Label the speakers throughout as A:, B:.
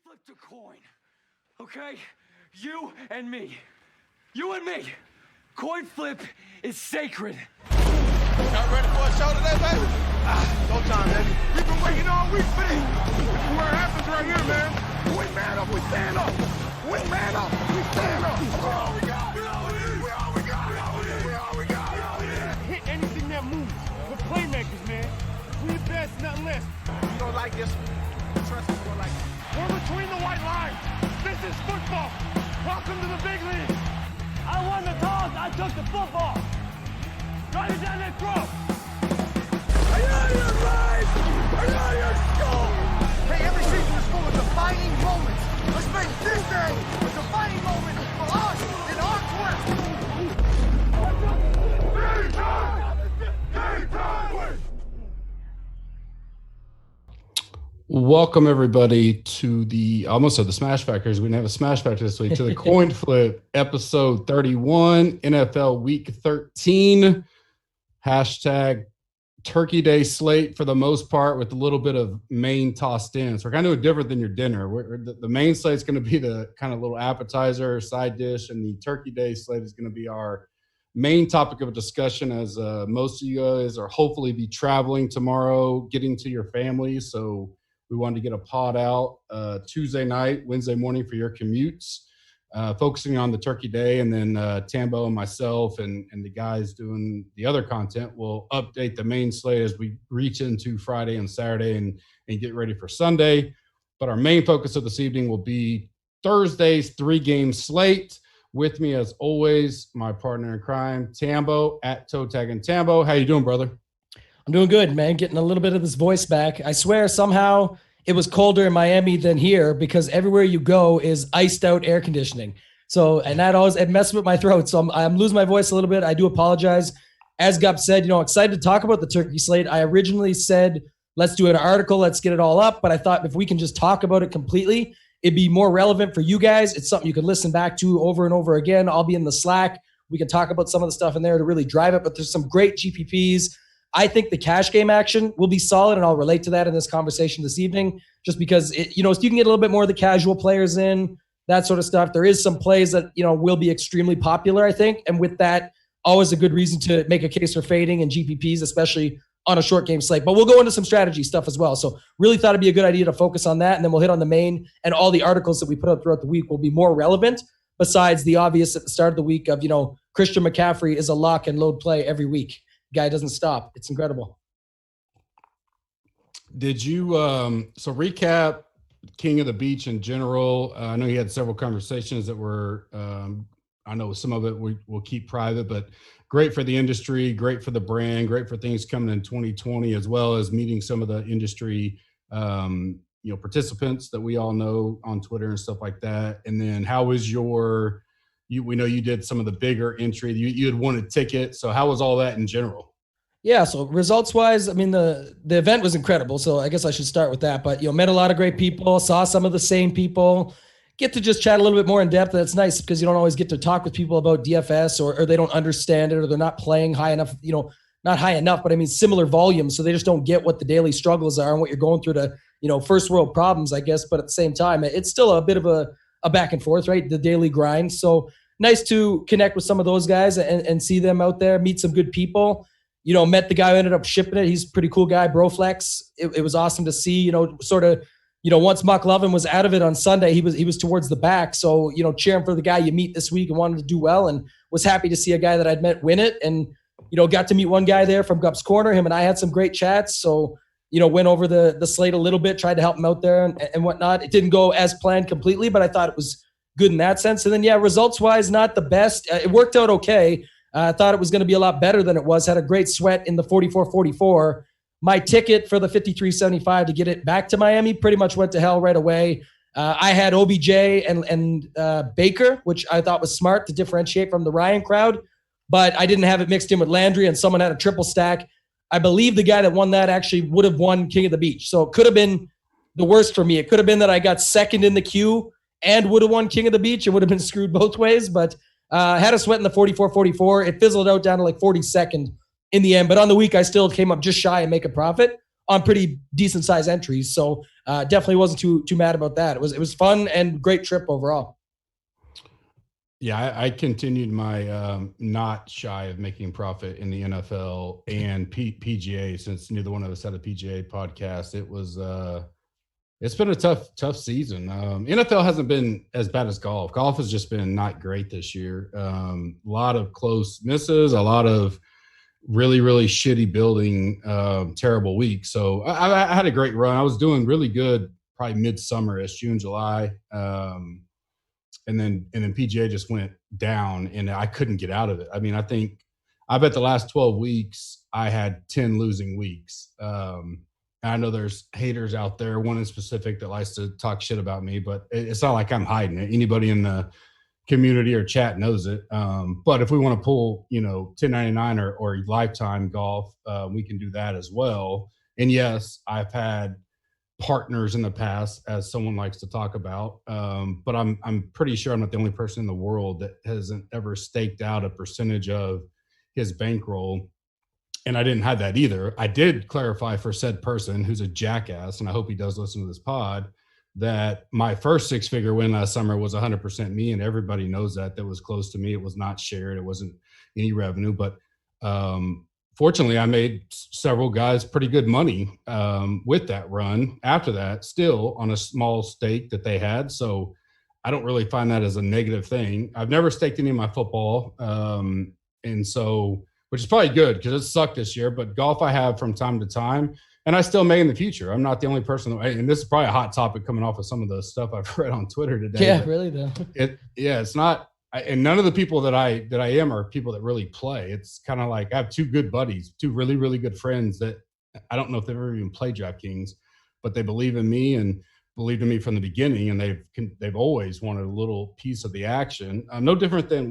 A: flipped a coin, okay? You and me. You and me. Coin flip is sacred.
B: Y'all ready for a show today, baby? Go time, baby. We've been waiting all week for this. This is where it happens right here, man. We man up, we stand up. We man up, we stand up. We're all we got. We're all we need. We're all we got. We're all we need. We're all we got. We're all we need.
C: Hit anything that moves. We're playmakers, man. We the best, nothing less.
B: You don't like this? Trust us, we're like this.
C: We're between the white lines. This is football. Welcome to the big league. I won the toss. I took the football. Drive it down that throat.
B: Are you out of your mind? Are you out of your skull? Hey, every season is full of defining moments. Let's make this day a defining moment for us in our quest. Game time! Game time!
D: Welcome everybody to the almost the Smash Factors. We didn't have a Smash Factor this week, to the Coin Flip episode 31, NFL Week 13. Hashtag Turkey Day slate for the most part, with a little bit of main tossed in. So we're kind of different than your dinner. The main slate is going to be the kind of little appetizer, side dish, and the Turkey Day slate is going to be our main topic of discussion, as most of you guys are hopefully be traveling tomorrow, getting to your families. So we wanted to get a pod out Tuesday night, Wednesday morning for your commutes, focusing on the Turkey Day. And then Tambo and myself and the guys doing the other content will update the main slate as we reach into Friday and Saturday and get ready for Sunday. But our main focus of this evening will be Thursday's 3-game slate. With me, as always, my partner in crime, Tambo, at Toe Tagging Tambo. How you doing, brother?
E: I'm doing good, man. Getting a little bit of this voice back. I swear somehow it was colder in Miami than here, because everywhere you go is iced out air conditioning. So, and that always, it messes with my throat. So I'm losing my voice a little bit. I do apologize. As Gup said, excited to talk about the turkey slate. I originally said, let's do an article, let's get it all up. But I thought if we can just talk about it completely, it'd be more relevant for you guys. It's something you can listen back to over and over again. I'll be in the Slack. We can talk about some of the stuff in there to really drive it, but there's some great GPPs. I think the cash game action will be solid, and I'll relate to that in this conversation this evening, just because, you can get a little bit more of the casual players in, that sort of stuff. There is some plays that, will be extremely popular, I think. And with that, always a good reason to make a case for fading and GPPs, especially on a short game slate. But we'll go into some strategy stuff as well. So really thought it'd be a good idea to focus on that. And then we'll hit on the main, and all the articles that we put out throughout the week will be more relevant, besides the obvious at the start of the week of, Christian McCaffrey is a lock and load play every week. Guy doesn't stop. It's incredible. Did you
D: so recap King of the Beach in general? I know you had several conversations that were I know some of it we'll keep private, but great for the industry, great for the brand, great for things coming in 2020, as well as meeting some of the industry participants that we all know on Twitter and stuff like that. And then how was we know you did some of the bigger entry. You had won a ticket. So how was all that in general? Yeah, so results-wise, the event was incredible. So I guess I should start with that. But, met a lot of great people, saw some of the same people, get to just chat a little bit more in depth. That's nice, because you don't always get to talk with people about DFS, or they don't understand it, or they're not playing high enough, not high enough, but similar volume. So they just don't get what the daily struggles are and what you're going through to, first world problems, I guess. But at the same time, it's still a bit of a back and forth, right? The daily grind. So nice to connect with some of those guys and see them out there, meet some good people. Met the guy who ended up shipping it. He's a pretty cool guy, Broflex. It was awesome to see, once McLovin was out of it on Sunday, he was towards the back. So, cheering for the guy you meet this week and wanted to do well, and was happy to see a guy that I'd met win it. And, got to meet one guy there from Gup's Corner. Him and I had some great chats. So, went over the slate a little bit, tried to help him out there and whatnot. It didn't go as planned completely, but I thought it was good in that sense. And then, results-wise, not the best. It worked out okay. I thought it was going to be a lot better than it was. Had a great sweat in the 44-44. My ticket for the 53.75 to get it back to Miami pretty much went to hell right away. I had OBJ and Baker, which I thought was smart to differentiate from the Ryan crowd, but I didn't have it mixed in with Landry, and someone had a triple stack. I believe the guy that won that actually would have won King of the Beach. So it could have been the worst for me. It could have been that I got second in the queue and would have won King of the Beach. It would have been screwed both ways, but had a sweat in the 44-44. It fizzled out down to like 42nd in the end. But on the week, I still came up just shy and make a profit on pretty decent size entries. So
E: definitely wasn't too mad about that. It was fun and great trip overall.
D: Yeah, I continued my not shy of making profit in the NFL and PGA, since neither one of us had a PGA podcast. It was it's been a tough season. NFL hasn't been as bad as golf. Golf has just been not great this year. A lot of close misses, a lot of really shitty building, terrible weeks. So I had a great run. I was doing really good, probably midsummer-ish, June, July. And then PGA just went down, and I couldn't get out of it. I mean, I bet the last 12 weeks I had 10 losing weeks. I know there's haters out there, one in specific that likes to talk shit about me, but it's not like I'm hiding it. Anybody in the community or chat knows it. But if we want to pull, 1099 or lifetime golf, we can do that as well. And yes, I've had partners in the past, as someone likes to talk about. But I'm pretty sure I'm not the only person in the world that hasn't ever staked out a percentage of his bankroll. And I didn't have that either. I did clarify for said person, who's a jackass, and I hope he does listen to this pod, that my first 6-figure win last summer was 100% me, and everybody knows that was close to me. It was not shared. It wasn't any revenue, but fortunately, I made several guys pretty good money with that run after that, still on a small stake that they had. So I don't really find that as a negative thing. I've never staked any of my football. And so, which is probably good because it sucked this year, but golf I have from time to time, and I still may in the future. I'm not the only person, and this is probably a hot topic coming off of some of the stuff I've read on Twitter today.
E: Yeah, really though.
D: It's not. And none of the people that I am are people that really play. It's kind of like I have two good buddies, two really good friends that I don't know if they've ever even played DraftKings, but they believe in me and believed in me from the beginning, and they've always wanted a little piece of the action. No different than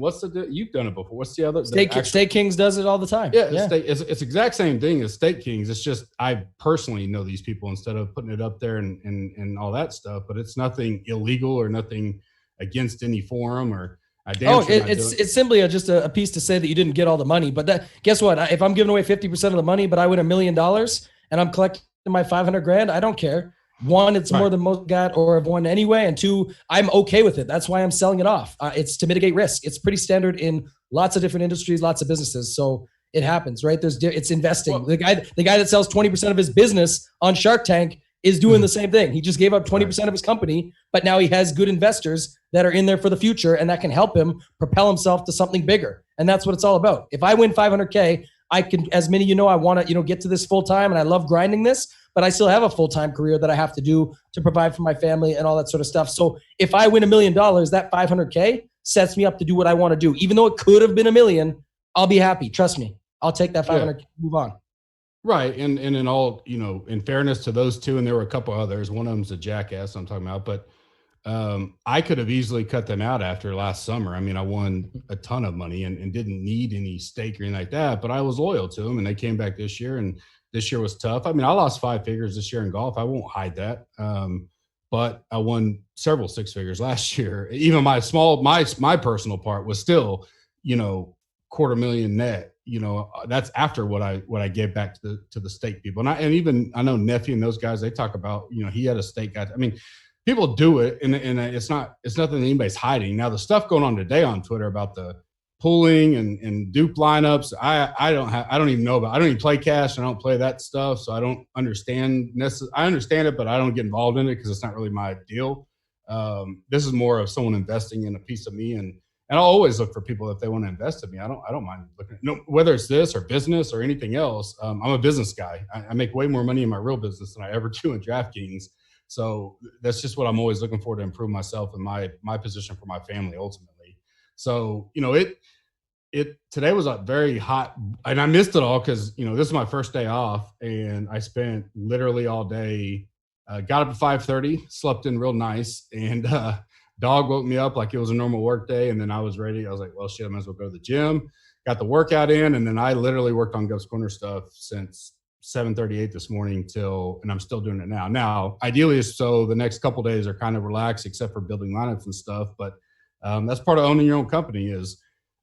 D: you've done it before. What's the other?
E: Stake Kings does it all the time.
D: Yeah. It's exact same thing as Stake Kings. It's just I personally know these people instead of putting it up there and all that stuff. But it's nothing illegal or nothing against any forum or.
E: It's simply just a piece to say that you didn't get all the money. But guess what? If I'm giving away 50% of the money, but I win $1 million and I'm collecting my $500,000, I don't care. One, it's more than most got or have won anyway. And two, I'm okay with it. That's why I'm selling it off. It's to mitigate risk. It's pretty standard in lots of different industries, lots of businesses. So it happens, right? It's investing. Well, the guy that sells 20% of his business on Shark Tank is doing the same thing. He just gave up 20% of his company, but now he has good investors that are in there for the future, and that can help him propel himself to something bigger. And that's what it's all about. If I win $500K, I can, as many I want to get to this full time, and I love grinding this, but I still have a full-time career that I have to do to provide for my family and all that sort of stuff. So if I win $1 million, that $500K sets me up to do what I want to do. Even though it could have been $1 million, I'll be happy. Trust me. I'll take that $500K, move on.
D: Right. And in all, in fairness to those two, and there were a couple others, one of them's a jackass I'm talking about, but I could have easily cut them out after last summer. I mean, I won a ton of money and didn't need any stake or anything like that, but I was loyal to them, and they came back this year, and this year was tough. I mean, I lost 5 figures this year in golf. I won't hide that. But I won several 6 figures last year. Even my personal part was still, $250,000 net. That's after what I gave back to the stake people. And I know Nephew and those guys, they talk about, he had a stake guy. I mean, people do it, and it's nothing that anybody's hiding. Now, the stuff going on today on Twitter about the pooling and dupe lineups, I don't even know about. I don't even play cash. I don't play that stuff, so I don't understand. I understand it, but I don't get involved in it because it's not really my deal. This is more of someone investing in a piece of me, and I'll always look for people if they want to invest in me. I don't mind looking at, whether it's this or business or anything else. I'm a business guy. I make way more money in my real business than I ever do in DraftKings. So that's just what I'm always looking for to improve myself and my position for my family ultimately. So, today was a very hot, and I missed it all because, this is my first day off, and I spent literally all day, got up at 5:30, slept in real nice, and dog woke me up like it was a normal work day, and then I was ready. I was like, well, shit, I might as well go to the gym, got the workout in, and then I literally worked on Gov's Corner stuff since 7:38 this morning and I'm still doing it now. Now, ideally, so the next couple of days are kind of relaxed, except for building lineups and stuff. But that's part of owning your own company is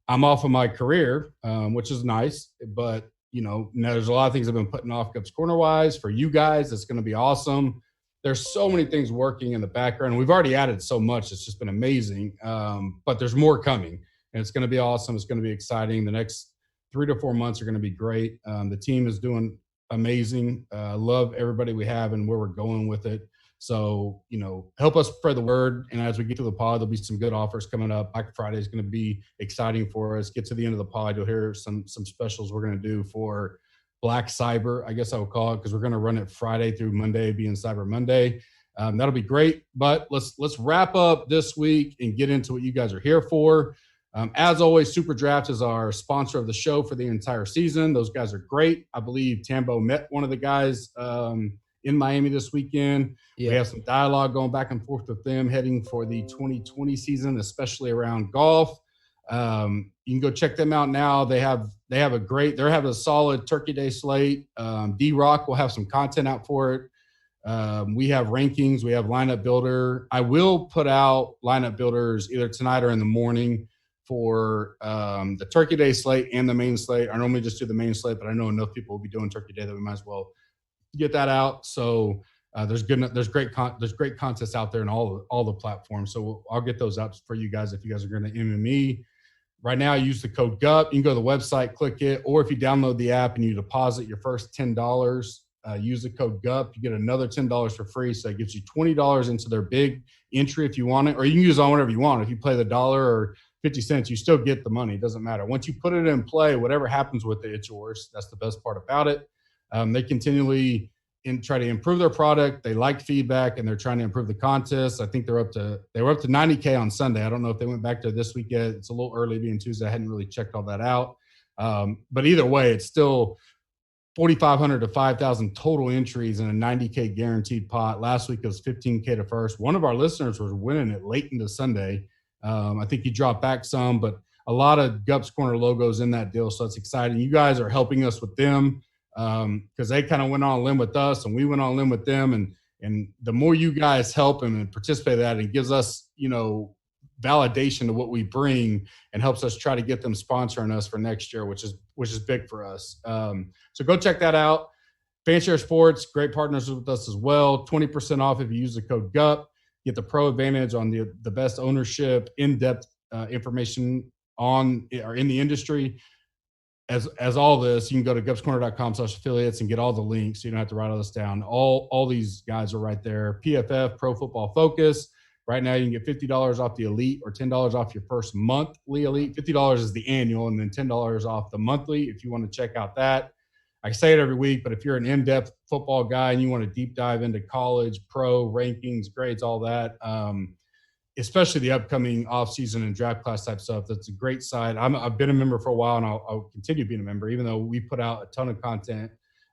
D: I'm off of my career, which is nice. But, there's a lot of things I've been putting off Gov's Corner wise for you guys. It's going to be awesome. there's so many things working in the background. We've already added so much. It's just been amazing. But there's more coming, and it's going to be awesome. It's going to be exciting. The next 3 to 4 months are going to be great. The team is doing amazing. Love everybody we have and where we're going with it. So, help us spread the word. And as we get to the pod, there'll be some good offers coming up. Black Friday is going to be exciting for us. Get to the end of the pod, you'll hear some specials we're going to do for Black Cyber, I guess I would call it, because we're going to run it Friday through Monday, being Cyber Monday. That'll be great. But let's wrap up this week and get into what you guys are here for. As always, Super Draft is our sponsor of the show for the entire season. Those guys are great. I believe Tambo met one of the guys in Miami this weekend. Yeah. We have some dialogue going back and forth with them heading for the 2020 season, especially around golf. You can go check them out now. They have a solid Turkey Day slate. D-Rock will have some content out for it. We have rankings. We have lineup builder. I will put out lineup builders either tonight or in the morning for the Turkey Day slate and the main slate. I normally just do the main slate, but I know enough people will be doing Turkey Day that we might as well get that out. So there's great contests out there in all the platforms. So I'll get those out for you guys if you guys are going to MME. Right now, use the code GUP. You can go to the website, click it, or if you download the app and you deposit your first $10, use the code GUP. You get another $10 for free. So it gives you $20 into their big entry if you want it, or you can use it on whatever you want. If you play the $1 or 50 cents, you still get the money. It doesn't matter. Once you put it in play, whatever happens with it, it's yours. That's the best part about it. They continually try to improve their product. They like feedback, and they're trying to improve the contest. I think they were up to 90K on Sunday. I don't know if they went back to this week yet. It's a little early being Tuesday. I hadn't really checked all that out. But either way, it's still 4,500 to 5,000 total entries in a 90K guaranteed pot. Last week it was 15K to first. One of our listeners was winning it late into Sunday. I think he dropped back some, but a lot of Gups Corner logos in that deal. So it's exciting. You guys are helping us with them. Because they kind of went on a limb with us and we went on a limb with them. And the more you guys help them and participate in that, it gives us, validation of what we bring and helps us try to get them sponsoring us for next year, which is big for us. So go check that out. Fanshare Sports, great partners with us as well. 20% off if you use the code GUP. Get the pro advantage on the best ownership, in-depth information on or in the industry. As all this, you can go to gupscorner.com/affiliates and get all the links. So you don't have to write all this down. All these guys are right there. PFF, Pro Football Focus. Right now, you can get $50 off the Elite or $10 off your first monthly Elite. $50 is the annual, and then $10 off the monthly if you want to check out that. I say it every week, but if you're an in-depth football guy and you want to deep dive into college, pro, rankings, grades, all that, especially the upcoming offseason and draft class type stuff. That's a great site. I've been a member for a while, and I'll continue being a member, even though we put out a ton of content.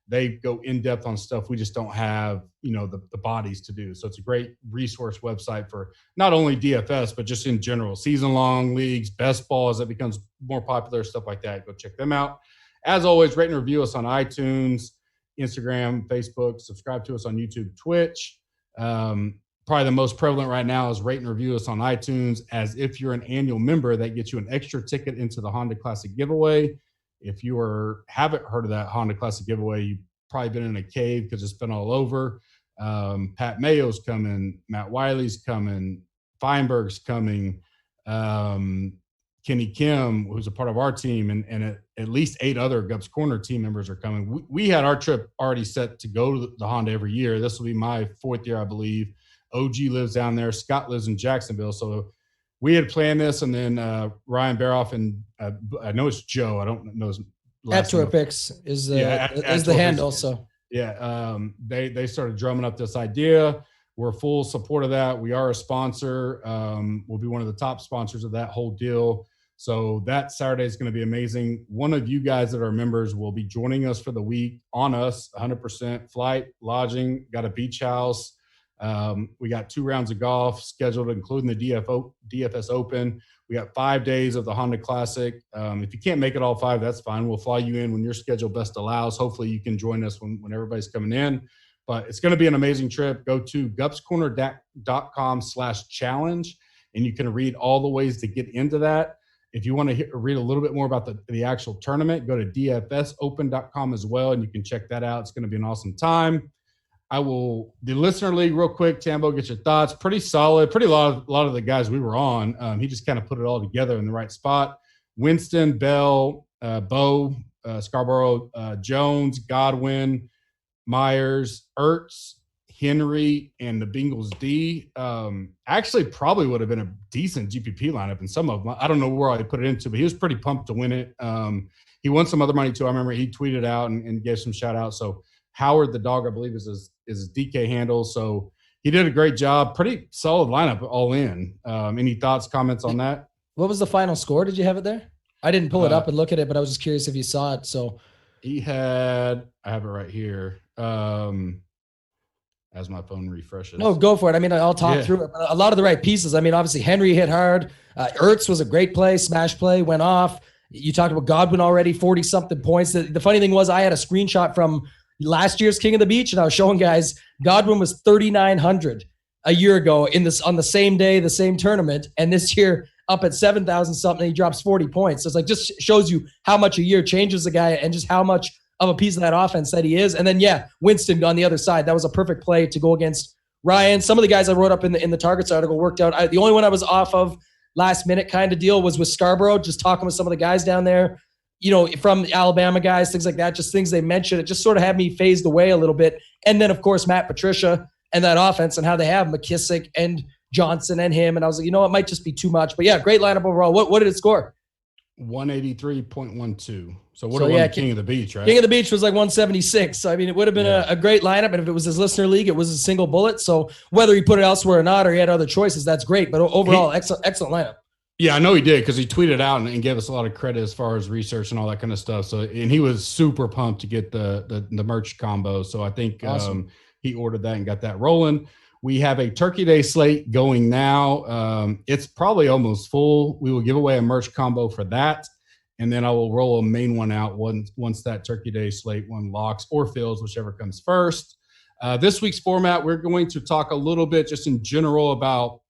D: They go in depth on stuff we just don't have, the bodies to do. So it's a great resource website for not only DFS, but just in general, season long leagues, best ball as it becomes more popular, stuff like that. Go check them out. As always, rate and review us on iTunes, Instagram, Facebook, subscribe to us on YouTube, Twitch. Probably the most prevalent right now is rate and review us on iTunes. As if you're an annual member, that gets you an extra ticket into the Honda Classic giveaway. If you haven't heard of that Honda Classic giveaway, you've probably been in a cave because it's been all over. Pat Mayo's coming. Matt Wiley's coming. Feinberg's coming. Kenny Kim, who's a part of our team, and at least 8 other Gups Corner team members are coming. We had our trip already set to go to the Honda every year. This will be my 4th year, I believe. OG lives down there. Scott lives in Jacksonville. So we had planned this, and then Ryan Baroff and I know it's Joe. I don't know his last name.
E: Atropix is the handle. So
D: they started drumming up this idea. We're full support of that. We are a sponsor. We'll be one of the top sponsors of that whole deal. So that Saturday is going to be amazing. One of you guys that are members will be joining us for the week on us, 100% flight, lodging, got a beach house. We got 2 rounds of golf scheduled, including the DFS Open. We got 5 days of the Honda Classic. If you can't make it all 5, that's fine. We'll fly you in when your schedule best allows. Hopefully you can join us when everybody's coming in. But it's going to be an amazing trip. Go to gupscorner.com/challenge, and you can read all the ways to get into that. If you want to read a little bit more about the actual tournament, go to dfsopen.com as well, and you can check that out. It's going to be an awesome time. the listener league real quick. Tambo, get your thoughts. Pretty solid. A lot of the guys we were on. He just kind of put it all together in the right spot. Winston, Bell, Bo, Scarborough, Jones, Godwin, Myers, Ertz, Henry, and the Bengals D. Actually, probably would have been a decent GPP lineup in some of them. I don't know where I put it into, but he was pretty pumped to win it. He won some other money too. I remember he tweeted out and gave some shout out. So Howard the dog, I believe, is his DK handle. So he did a great job. Pretty solid lineup all in. Any thoughts, comments on that?
E: What was the final score? Did you have it there? I didn't pull it up and look at it, but I was just curious if you saw it. So
D: he had, I have it right here. As my phone refreshes.
E: No, go for it. I mean, I'll talk through it. A lot of the right pieces. I mean, obviously Henry hit hard. Ertz was a great play, smash play, went off. You talked about Godwin already, 40-something points. The funny thing was I had a screenshot from last year's King of the Beach, and I was showing guys Godwin was 3,900 a year ago on the same day, the same tournament, and this year up at 7,000 something, he drops 40 points. So it's like just shows you how much a year changes a guy and just how much of a piece of that offense that he is. And then, Winston on the other side. That was a perfect play to go against Ryan. Some of the guys I wrote up in the targets article worked out. The only one I was off of last minute kind of deal was with Scarborough, just talking with some of the guys down there, from the Alabama guys, things like that, just things they mentioned. It just sort of had me phased away a little bit. And then, of course, Matt Patricia and that offense and how they have McKissick and Johnson and him. And I was like, it might just be too much. But great lineup overall. What did it score?
D: 183.12. So what a King of the Beach, right?
E: King of the Beach was like 176. So, I mean, it would have been a great lineup. And if it was his listener league, it was a single bullet. So whether he put it elsewhere or not, or he had other choices, that's great. But overall, excellent lineup.
D: Yeah, I know he did because he tweeted out and gave us a lot of credit as far as research and all that kind of stuff. So, and he was super pumped to get the merch combo. So I think awesome. He ordered that and got that rolling. We have a Turkey Day slate going now. It's probably almost full. We will give away a merch combo for that. And then I will roll a main one out once that Turkey Day slate one locks or fills, whichever comes first. This week's format, we're going to talk a little bit just in general about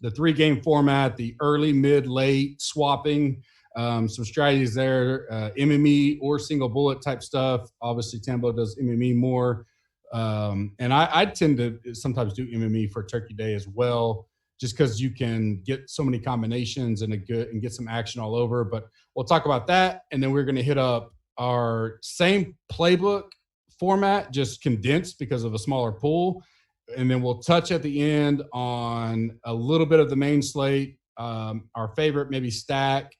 D: the 3-game format, the early, mid, late swapping, some strategies there, MME or single bullet type stuff. Obviously, Tambo does MME more. And I tend to sometimes do MME for Turkey Day as well, just because you can get so many combinations and get some action all over. But we'll talk about that, and then we're going to hit up our same playbook format, just condensed because of a smaller pool. And then we'll touch at the end on a little bit of the main slate, our favorite maybe stack.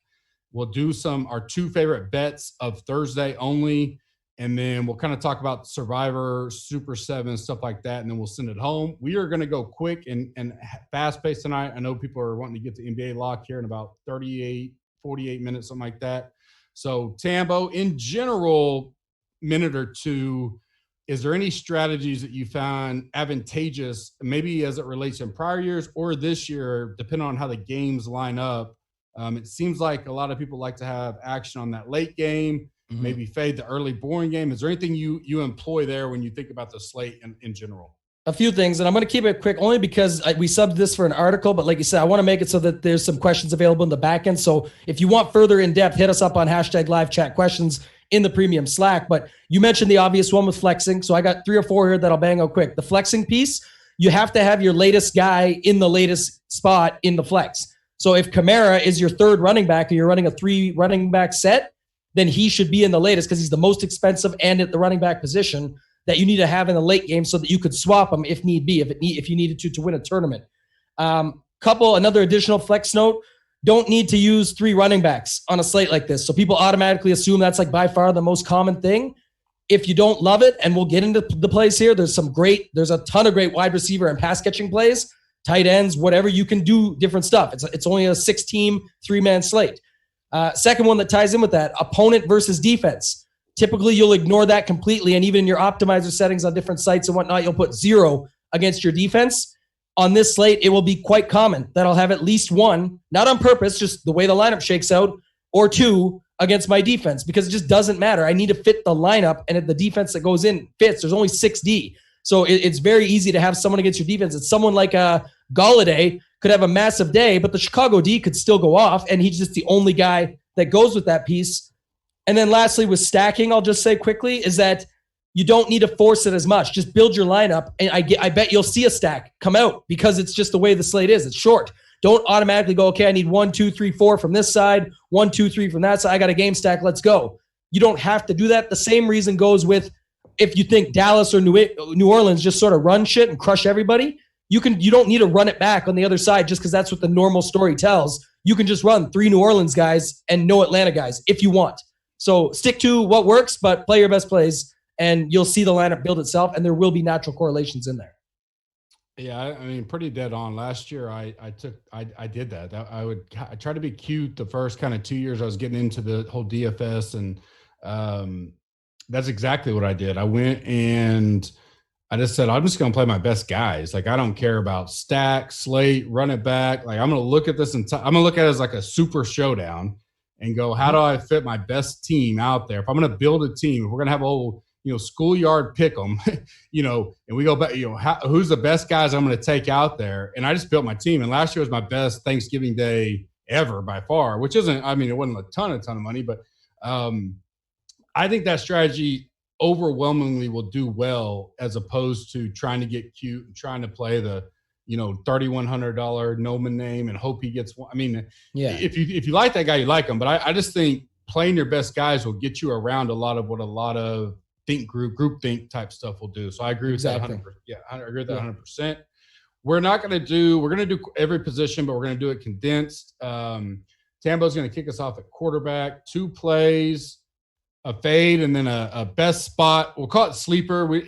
D: We'll do our 2 favorite bets of Thursday only. And then we'll kind of talk about Survivor, Super 7, stuff like that, and then we'll send it home. We are going to go quick and fast-paced tonight. I know people are wanting to get the NBA lock here in about 38, 48 minutes, something like that. So, Tambo, in general, minute or two, is there any strategies that you found advantageous, maybe as it relates in prior years or this year, depending on how the games line up? It seems like a lot of people like to have action on that late game, maybe fade the early boring game. Is there anything you employ there when you think about the slate in general?
E: A few things, and I'm going to keep it quick only because we subbed this for an article, but like you said, I want to make it so that there's some questions available in the back end. So if you want further in depth, hit us up on #LiveChatQuestions in the premium Slack. But you mentioned the obvious one with flexing. So I got 3 or 4 here that I'll bang out quick. The flexing piece, you have to have your latest guy in the latest spot in the flex. So if Kamara is your 3rd running back and you're running a 3 running back set, then he should be in the latest because he's the most expensive and at the running back position that you need to have in the late game so that you could swap him if need be, if you needed to win a tournament. Another additional flex note, don't need to use 3 running backs on a slate like this. So people automatically assume that's like by far the most common thing. If you don't love it, and we'll get into the plays here, there's a ton of great wide receiver and pass catching plays, tight ends, whatever. You can do different stuff. It's only a 6-team, 3-man slate. Second one that ties in with that, opponent versus defense. Typically, you'll ignore that completely, and even in your optimizer settings on different sites and whatnot, you'll put 0 against your defense. On this slate, it will be quite common that I'll have at least 1, not on purpose, just the way the lineup shakes out, or 2 against my defense, because it just doesn't matter. I need to fit the lineup, and if the defense that goes in fits, there's only 6D. So it's very easy to have someone against your defense. It's someone like Galladay could have a massive day, but the Chicago D could still go off, and he's just the only guy that goes with that piece. And then lastly, with stacking, I'll just say quickly, is that you don't need to force it as much. Just build your lineup, and I bet you'll see a stack come out because it's just the way the slate is. It's short. Don't automatically go, okay, I need 1, 2, 3, 4 from this side, 1, 2, 3 from that side. I got a game stack. Let's go. You don't have to do that. The same reason goes with if you think Dallas or New Orleans just sort of run shit and crush everybody. You don't need to run it back on the other side just because that's what the normal story tells. You can just run 3 New Orleans guys and no Atlanta guys if you want. So stick to what works, but play your best plays, and you'll see the lineup build itself, and there will be natural correlations in there.
D: Yeah, I mean, pretty dead on. Last year, I did that. I tried to be cute the first kind of 2 years I was getting into the whole DFS, and that's exactly what I did. I went and I just said, I'm just going to play my best guys. Like, I don't care about stack, slate, run it back. Like, I'm going to look at this and I'm going to look at it as like a super showdown and go, how do I fit my best team out there? If I'm going to build a team, if we're going to have a whole, schoolyard pick 'em, and we go back, who's the best guys I'm going to take out there? And I just built my team. And last year was my best Thanksgiving Day ever by far, which isn't, I mean, it wasn't a ton of money, but I think that strategy overwhelmingly will do well as opposed to trying to get cute and trying to play the, $3,100 Noman name and hope he gets one. I mean, yeah, if you like that guy, you like him. But I just think playing your best guys will get you around a lot of what a lot of group think type stuff will do. So I agree with that 100%. Yeah, I agree with that 100%. We're going to do every position, but we're going to do it condensed. Tambo's going to kick us off at quarterback, 2 plays, a fade, and then a best spot. We'll call it sleeper.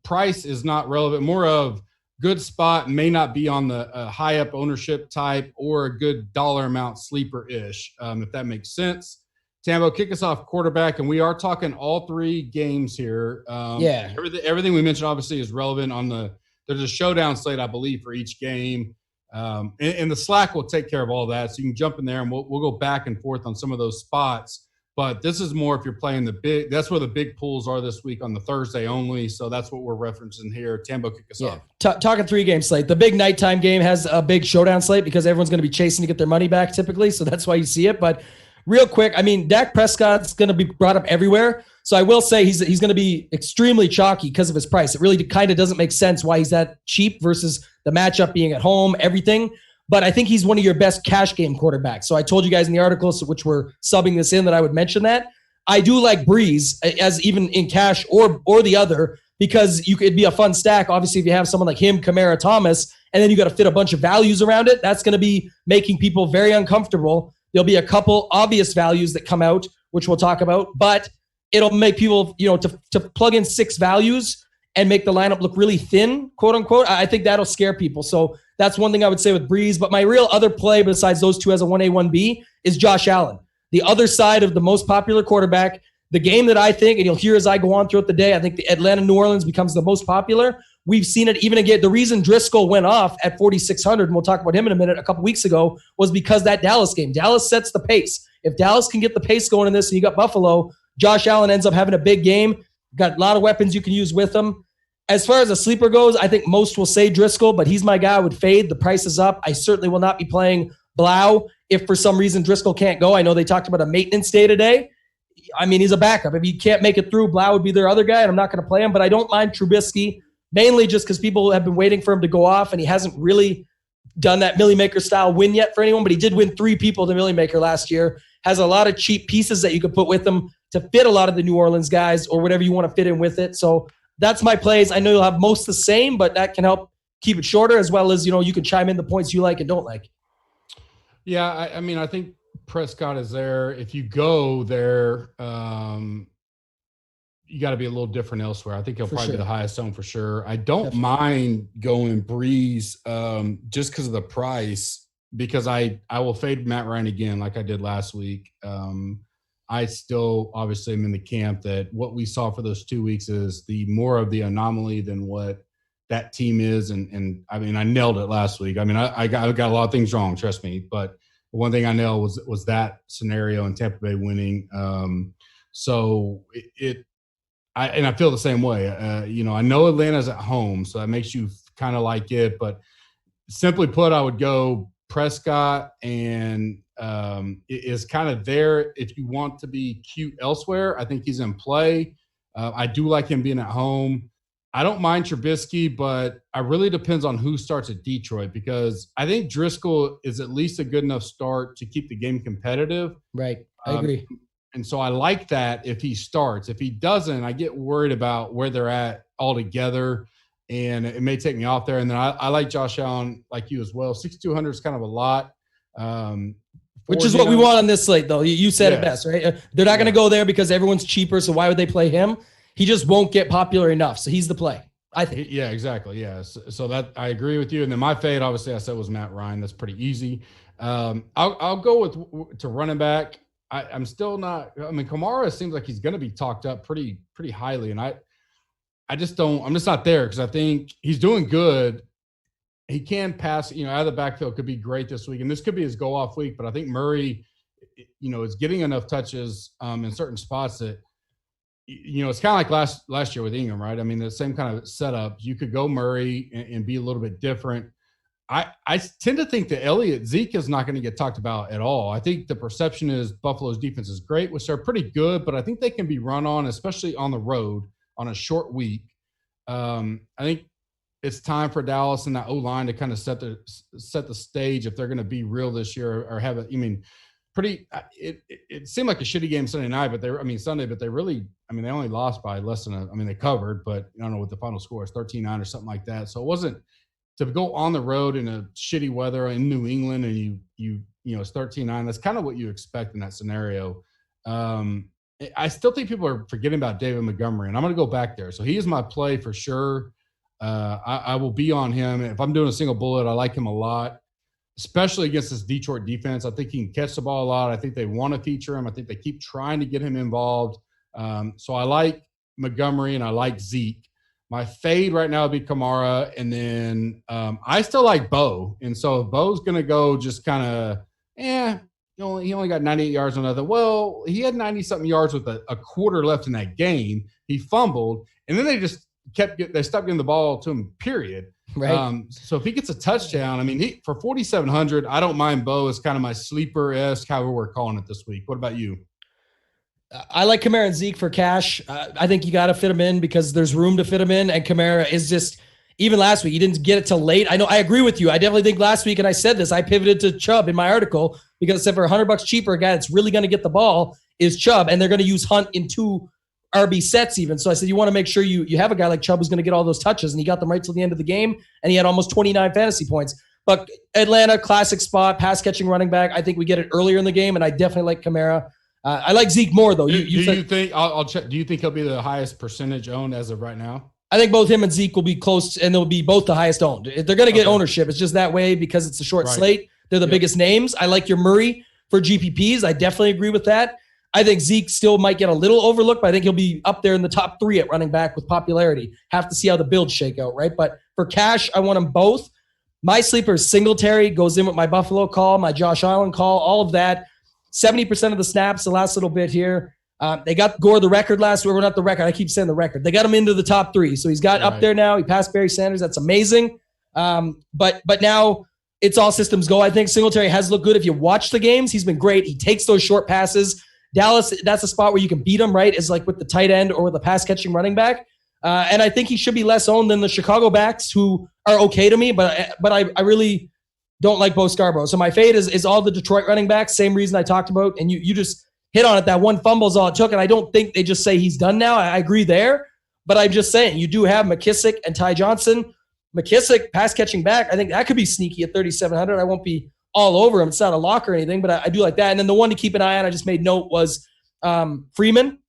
D: Price is not relevant. More of good spot, may not be on the high up ownership type, or a good dollar amount sleeper-ish, if that makes sense. Tambo, kick us off quarterback, and we are talking all 3 games here. Everything we mentioned obviously is relevant there's a showdown slate, I believe, for each game. And the Slack will take care of all that. So you can jump in there and we'll go back and forth on some of those spots. But this is more if you're playing that's where the big pools are this week on the Thursday only. So that's what we're referencing here. Tambo, kick us off.
E: Talking 3-game slate. The big nighttime game has a big showdown slate because everyone's going to be chasing to get their money back typically. So that's why you see it. But real quick, I mean, Dak Prescott's going to be brought up everywhere. So I will say he's going to be extremely chalky because of his price. It really kind of doesn't make sense why he's that cheap versus the matchup being at home, everything. But I think he's one of your best cash game quarterbacks. So I told you guys in the article, which we're subbing this in, that I would mention that. I do like Breeze as even in cash or the other, because it'd be a fun stack. Obviously, if you have someone like him, Kamara, Thomas, and then you got to fit a bunch of values around it, that's going to be making people very uncomfortable. There'll be a couple obvious values that come out, which we'll talk about, but it'll make people, to plug in 6 values and make the lineup look really thin, quote unquote. I think that'll scare people. So that's one thing I would say with Breeze. But my real other play besides those 2 as a 1A, 1B is Josh Allen. The other side of the most popular quarterback, the game that I think, and you'll hear as I go on throughout the day, I think the Atlanta-New Orleans becomes the most popular. We've seen it even again. The reason Driscoll went off at 4,600, and we'll talk about him in a minute, a couple weeks ago, was because that Dallas game. Dallas sets the pace. If Dallas can get the pace going in this and you got Buffalo, Josh Allen ends up having a big game. Got a lot of weapons you can use with him. As far as a sleeper goes, I think most will say Driscoll, but he's my guy. I would fade. The price is up. I certainly will not be playing Blau if for some reason Driscoll can't go. I know they talked about a maintenance day today. I mean, he's a backup. If he can't make it through, Blau would be their other guy, and I'm not going to play him. But I don't mind Trubisky, mainly just because people have been waiting for him to go off, and he hasn't really done that Millie Maker style win yet for anyone, but he did win 3 people to Millie Maker last year. Has a lot of cheap pieces that you could put with him to fit a lot of the New Orleans guys or whatever you want to fit in with it. So that's my plays. I know you'll have most the same, but that can help keep it shorter, as well as, you can chime in the points you like and don't like.
D: Yeah, I mean, I think Prescott is there. If you go there, you got to be a little different elsewhere. I think he'll probably be the highest owned for sure. I don't mind going Breeze just because of the price, because I will fade Matt Ryan again like I did last week. I still obviously am in the camp that what we saw for those 2 weeks is the more of the anomaly than what that team is. And I mean, I nailed it last week. I mean, I got a lot of things wrong, trust me. But the one thing I nailed was that scenario and Tampa Bay winning. So I feel the same way. I know Atlanta's at home, so that makes you kind of like it. But simply put, I would go Prescott, and it is kind of there if you want to be cute elsewhere. I think he's in play. I do like him being at home. I don't mind Trubisky, but it really depends on who starts at Detroit, because I think Driscoll is at least a good enough start to keep the game competitive.
E: Right. I agree.
D: And so I like that if he starts. If he doesn't, I get worried about where they're at altogether, and it may take me off there. And then I like Josh Allen like you as well. 6,200 is kind of a lot.
E: Which is what we want on this slate, though. You said it best, right? They're not going to go there because everyone's cheaper, so why would they play him? He just won't get popular enough, so he's the play, I think.
D: Yeah, exactly. Yeah, so that I agree with you. And then my fade, obviously, I said was Matt Ryan. That's pretty easy. I'll go to running back. I'm still not. I mean, Kamara seems like he's going to be talked up pretty highly, and I just don't. I'm just not there because I think he's doing good. He can pass, out of the backfield could be great this week, and this could be his go off week. But I think Murray, is getting enough touches in certain spots that. It's kind of like last year with Ingram, right? I mean, the same kind of setup. You could go Murray and be a little bit different. I tend to think that Zeke is not going to get talked about at all. I think the perception is Buffalo's defense is great, which they're pretty good, but I think they can be run on, especially on the road on a short week. I think it's time for Dallas and that O-line to kind of set the stage if they're going to be real this year or have it. It seemed like a shitty game Sunday night, Sunday, but they really, they only lost by less than they covered, but I don't know what the final score is, 13-9 or something like that. So it wasn't to go on the road in a shitty weather in New England and it's 13-9. That's kind of what you expect in that scenario. I still think people are forgetting about David Montgomery, and I'm going to go back there. So he is my play for sure. I will be on him. If I'm doing a single bullet, I like him a lot, especially against this Detroit defense. I think he can catch the ball a lot. I think they want to feature him. I think they keep trying to get him involved. So I like Montgomery and I like Zeke. My fade right now would be Kamara. And then I still like Bo. And so if Bo's going to go just kind of, he only got 98 yards on nothing. Well, he had 90-something yards with a quarter left in that game. He fumbled. And then they stopped getting the ball to him, period.
E: Right.
D: So if he gets a touchdown, for 4,700, I don't mind Bo as kind of my sleeper-esque, however we're calling it this week. What about you?
E: I like Kamara and Zeke for cash. I think you got to fit them in because there's room to fit them in. And Kamara is just, even last week, he didn't get it till late. I know, I agree with you. I definitely think last week, and I said this, I pivoted to Chubb in my article because I said for $100 cheaper, a guy that's really going to get the ball is Chubb. And they're going to use Hunt in 2 RB sets even. So I said, you want to make sure you have a guy like Chubb who's going to get all those touches. And he got them right till the end of the game. And he had almost 29 fantasy points. But Atlanta, classic spot, pass catching running back. I think we get it earlier in the game. And I definitely like Kamara. I like Zeke more though.
D: You think I'll check? Do you think he'll be the highest percentage owned as of right now?
E: I think both him and Zeke will be close, and they'll be both the highest owned. They're going to get ownership. It's just that way because it's a short slate. They're the biggest names. I like your Murray for GPPs. I definitely agree with that. I think Zeke still might get a little overlooked, but I think he'll be up there in the top 3 at running back with popularity. Have to see how the builds shake out, right? But for cash, I want them both. My sleeper is Singletary, goes in with my Buffalo call, my Josh Allen call, all of that. 70% of the snaps, the last little bit here. They got Gore the record last week. We're not the record. I keep saying the record. They got him into the top 3. So he's got up there now. He passed Barry Sanders. That's amazing. But now it's all systems go. I think Singletary has looked good. If you watch the games, he's been great. He takes those short passes. Dallas, that's a spot where you can beat him, right? Is like with the tight end or with a pass catching running back. And I think he should be less owned than the Chicago backs who are okay to me, but I really don't like Bo Scarborough. So my fade is all the Detroit running backs, same reason I talked about. And you just hit on it. That one fumble is all it took. And I don't think they just say he's done now. I agree there. But I'm just saying, you do have McKissick and Ty Johnson. McKissick, pass catching back, I think that could be sneaky at 3,700. I won't be all over him. It's not a lock or anything, but I do like that. And then the one to keep an eye on, I just made note, was Freeman.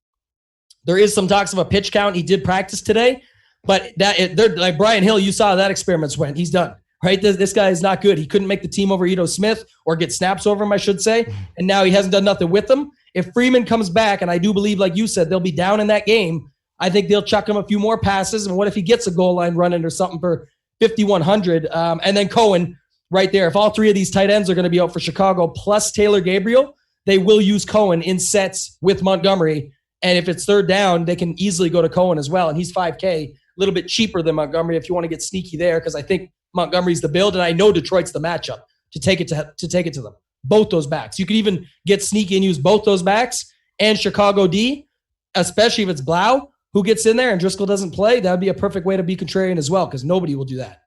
E: There is some talks of a pitch count. He did practice today, but they're like Brian Hill. You saw how that experiment went. He's done. Right, this guy is not good. He couldn't make the team over Ito Smith or get snaps over him, I should say. And now he hasn't done nothing with them. If Freeman comes back, and I do believe, like you said, they'll be down in that game, I think they'll chuck him a few more passes. And what if he gets a goal line run-in or something for 5,100? And then Cohen right there. If all 3 of these tight ends are going to be out for Chicago plus Taylor Gabriel, they will use Cohen in sets with Montgomery. And if it's third down, they can easily go to Cohen as well. And he's $5K, a little bit cheaper than Montgomery if you want to get sneaky there, because I think Montgomery's the build, and I know Detroit's the matchup to take it to them. Both those backs. You could even get sneaky and use both those backs and Chicago D, especially if it's Blau, who gets in there and Driscoll doesn't play, that would be a perfect way to be contrarian as well, because nobody will do that.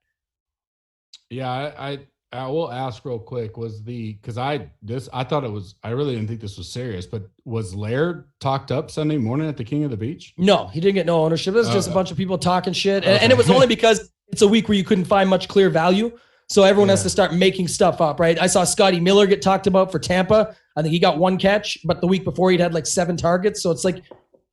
D: Yeah, I will ask real quick, because I thought it was, I really didn't think this was serious, but was Laird talked up Sunday morning at the King of the Beach?
E: No, he didn't get no ownership. It was just a bunch of people talking shit. And it was only because it's a week where you couldn't find much clear value. So everyone has to start making stuff up, right? I saw Scotty Miller get talked about for Tampa. I think he got 1 catch, but the week before he'd had like 7 targets. So it's like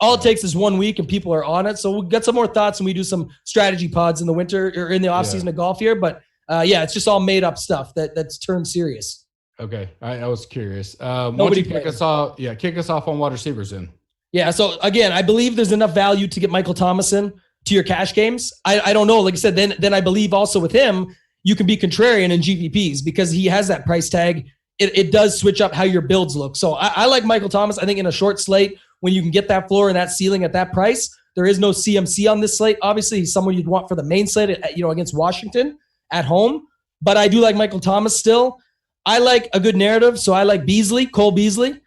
E: all it takes is 1 week and people are on it. So we'll get some more thoughts when we do some strategy pods in the winter or in the offseason of golf here. But it's just all made up stuff that's turned serious.
D: Okay. I was curious.
E: Nobody
D: kick us off on wide receivers in.
E: Yeah. So again, I believe there's enough value to get Michael Thomas in to your cash games. I don't know. Like I said, then I believe also with him, you can be contrarian in GPPs because he has that price tag. It does switch up how your builds look. So I like Michael Thomas. I think in a short slate, when you can get that floor and that ceiling at that price, there is no CMC on this slate. Obviously, he's someone you'd want for the main slate, against Washington at home. But I do like Michael Thomas still. I like a good narrative, so I like Cole Beasley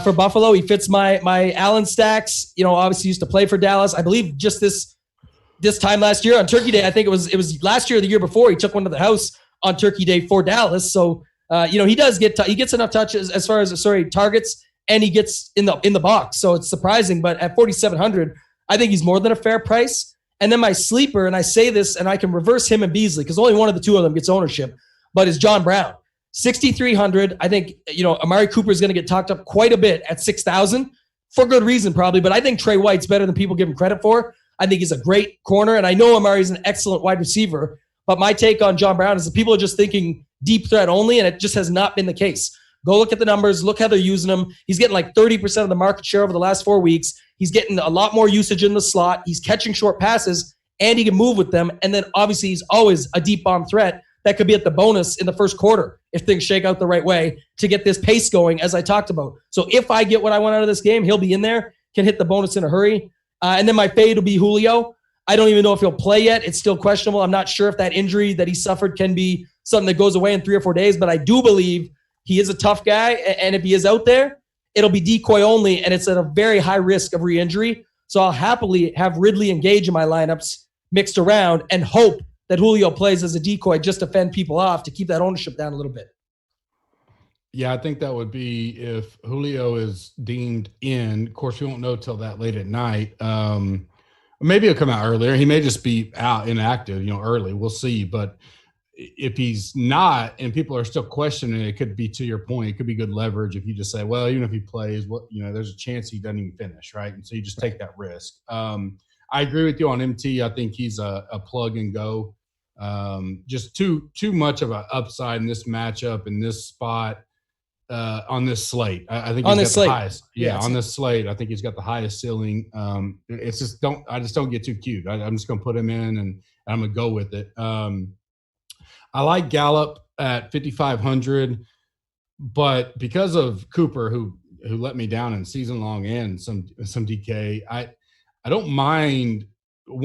E: for Buffalo. He fits my Allen stacks. Obviously used to play for Dallas. I believe just this time last year on Turkey Day. I think it was last year or the year before. He took one to the house on Turkey Day for Dallas. So he does he gets enough touches as far as targets, and he gets in the box. So it's surprising, but at 4,700, I think he's more than a fair price. And then my sleeper, and I say this, and I can reverse him and Beasley because only one of the two of them gets ownership, but is John Brown. 6,300. I think, Amari Cooper is going to get talked up quite a bit at 6,000 for good reason probably, but I think Trey White's better than people give him credit for. I think he's a great corner, and I know Amari's an excellent wide receiver, but my take on John Brown is that people are just thinking deep threat only, and it just has not been the case. Go look at the numbers. Look how they're using him. He's getting like 30% of the market share over the last 4 weeks. He's getting a lot more usage in the slot. He's catching short passes, and he can move with them. And then obviously he's always a deep bomb threat that could be at the bonus in the first quarter if things shake out the right way to get this pace going, as I talked about. So if I get what I want out of this game, he'll be in there, can hit the bonus in a hurry. And then my fade will be Julio. I don't even know if he'll play yet. It's still questionable. I'm not sure if that injury that he suffered can be something that goes away in 3 or 4 days, but I do believe he is a tough guy. And if he is out there, it'll be decoy only, and it's at a very high risk of re-injury. So I'll happily have Ridley engage in my lineups mixed around and hope that Julio plays as a decoy just to fend people off to keep that ownership down a little bit.
D: Yeah, I think that would be if Julio is deemed in. Of course, we won't know till that late at night. Maybe he'll come out earlier. He may just be out inactive, early. We'll see. But if he's not and people are still questioning it, could be, to your point, it could be good leverage if you just say, well, even if he plays, there's a chance he doesn't even finish, right? And so you just take that risk. I agree with you on MT. I think he's a plug and go. Just too much of an upside in this matchup, in this spot, on this slate. I think
E: on
D: he's
E: this
D: got the
E: slate.
D: highest. Yeah, on this slate, I think he's got the highest ceiling. It's just I just don't get too cute. I'm just going to put him in and I'm going to go with it. I like Gallup at 5,500, but because of Cooper, who let me down in season long and some DK, I don't mind.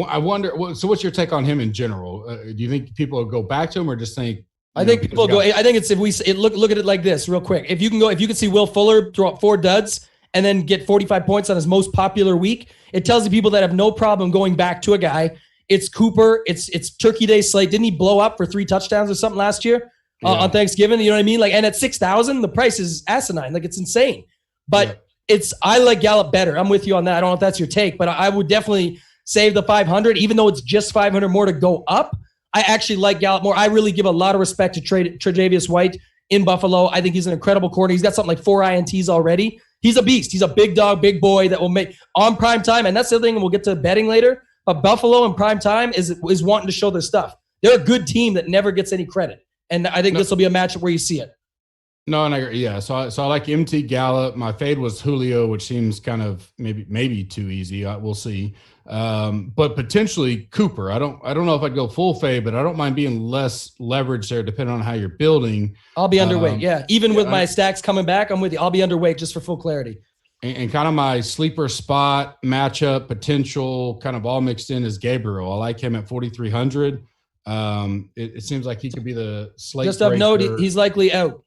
D: I wonder. So, what's your take on him in general? Do you think people will go back to him, or just think?
E: I think people go. I think it's look at it like this, real quick. If you can see Will Fuller throw up 4 duds and then get 45 points on his most popular week, it tells you people that have no problem going back to a guy. It's Cooper. It's Turkey Day slate. Didn't he blow up for 3 touchdowns or something last year on Thanksgiving? You know what I mean? And at 6,000, the price is asinine. Like, it's insane. But I like Gallup better. I'm with you on that. I don't know if that's your take, but I would definitely save the 500, even though it's just 500 more to go up. I actually like Gallup more. I really give a lot of respect to Tre'Davious White in Buffalo. I think he's an incredible corner. He's got something like 4 INTs already. He's a beast. He's a big dog, big boy that will make on prime time. And that's the other thing, and we'll get to betting later. But Buffalo in prime time is wanting to show their stuff. They're a good team that never gets any credit. And I think this will be a matchup where you see it.
D: No, and I agree. Yeah. So I like MT Gallup. My fade was Julio, which seems kind of maybe too easy. We'll see. But potentially Cooper. I don't know if I'd go full fade, but I don't mind being less leverage there depending on how you're building.
E: I'll be underweight. Yeah. Even with my stacks coming back, I'm with you. I'll be underweight just for full clarity.
D: And kind of my sleeper spot matchup potential kind of all mixed in is Gabriel. I like him at 4,300. It seems like he could be the slate
E: just of note, he's likely out.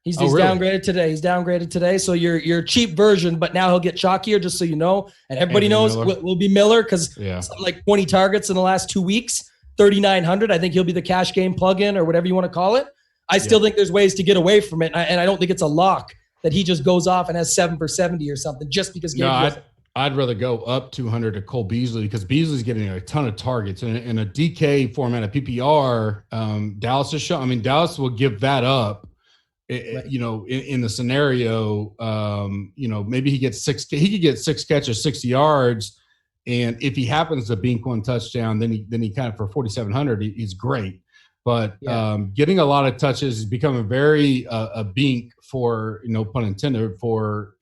E: He's
D: really?
E: downgraded today. He's downgraded today. So your cheap version, but now he'll get chalkier, just so you know. And everybody knows will be Miller because something like 20 targets in the last 2 weeks, 3,900. I think he'll be the cash game plug-in or whatever you want to call it. I still think there's ways to get away from it. And I don't think it's a lock that he just goes off and has 7 for 70 or something just because
D: I'd rather go up 200 to Cole Beasley because Beasley's getting a ton of targets in a DK format of PPR. Dallas is showing. I mean, Dallas will give that up. You know, in the scenario, you know, maybe he gets he could get 6 catches, 60 yards. And if he happens to bink 1 touchdown, then he kind of for 4,700, he's great. But getting a lot of touches is becoming very a bink for, no pun intended, for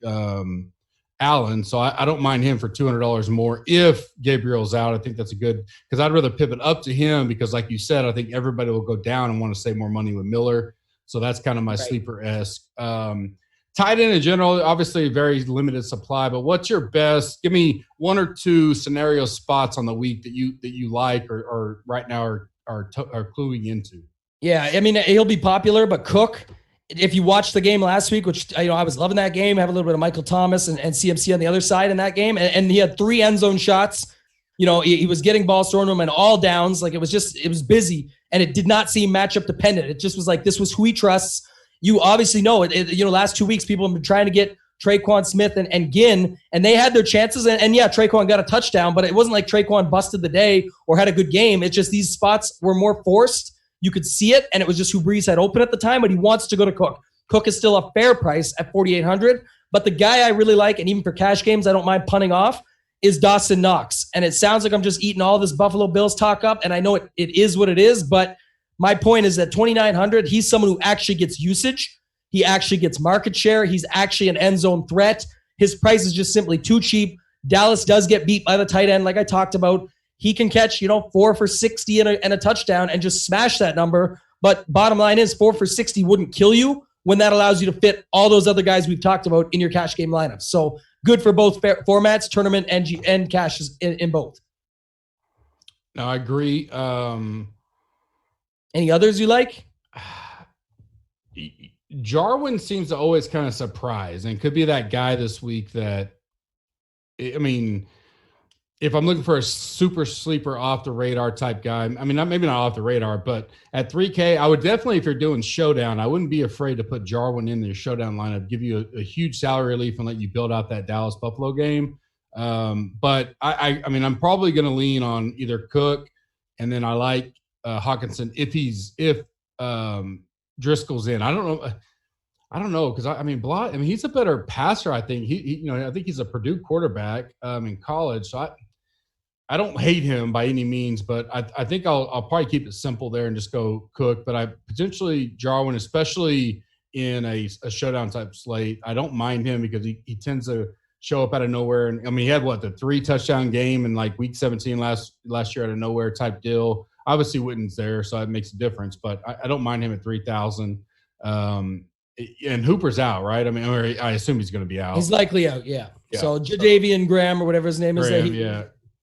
D: Allen. So I don't mind him for $200 more if Gabriel's out. I think that's a good, because I'd rather pivot up to him because, like you said, I think everybody will go down and want to save more money with Miller. So that's kind of my sleeper-esque. Tight end in general, obviously very limited supply, but what's your best? Give me 1 or 2 scenario spots on the week that you like or right now are cluing into. Yeah,
E: I mean, he'll be popular, but Cook, if you watched the game last week, which I was loving that game, have a little bit of Michael Thomas and CMC on the other side in that game, and he had 3 end zone shots. You know, he was getting balls thrown to him and all downs. Like it was busy. And it did not seem matchup dependent. It just was like, this was who he trusts. You obviously know it. You know, last 2 weeks, people have been trying to get Traquan Smith and Ginn, and they had their chances. And yeah, Traquan got a touchdown, but it wasn't like Traquan busted the day or had a good game. It's just these spots were more forced. You could see it, and it was just who Breeze had open at the time, but he wants to go to Cook. Cook is still a fair price at 4,800, but the guy I really like, and even for cash games, I don't mind punting off, is Dawson Knox. And it sounds like I'm just eating all this Buffalo Bills talk up, and I know it is what it is, but my point is that 2,900, he's someone who actually gets usage. He actually gets market share. He's actually an end zone threat. His price is just simply too cheap. Dallas does get beat by the tight end, like I talked about. He can catch, 4 for 60 and a touchdown and just smash that number. But bottom line is 4 for 60 wouldn't kill you when that allows you to fit all those other guys we've talked about in your cash game lineups. So good for both formats, tournament and cash in both.
D: No, I agree.
E: Any others you like?
D: Jarwin seems to always kind of surprise and could be that guy this week that, I mean, if I'm looking for a super sleeper off the radar type guy, I mean, maybe not off the radar, but at 3K, I would definitely, if you're doing showdown, I wouldn't be afraid to put Jarwin in the showdown lineup, give you a huge salary relief and let you build out that Dallas Buffalo game. But I mean, I'm probably going to lean on either Cook, and then I like Hawkinson if Driscoll's in. I don't know because I mean, he's a better passer. I think I think he's a Purdue quarterback in college. So I don't hate him by any means, but I think I'll probably keep it simple there and just go Cook. But I potentially Jarwin, especially in a showdown type slate. I don't mind him because he tends to show up out of nowhere. And I mean, he had the 3 touchdown game in like week 17 last year out of nowhere type deal. Obviously Witten's there, so it makes a difference, but I don't mind him at 3,000. And Hooper's out, right? I mean, I assume he's going to be out.
E: He's likely out, yeah. So Jadavian Graham or whatever his name is.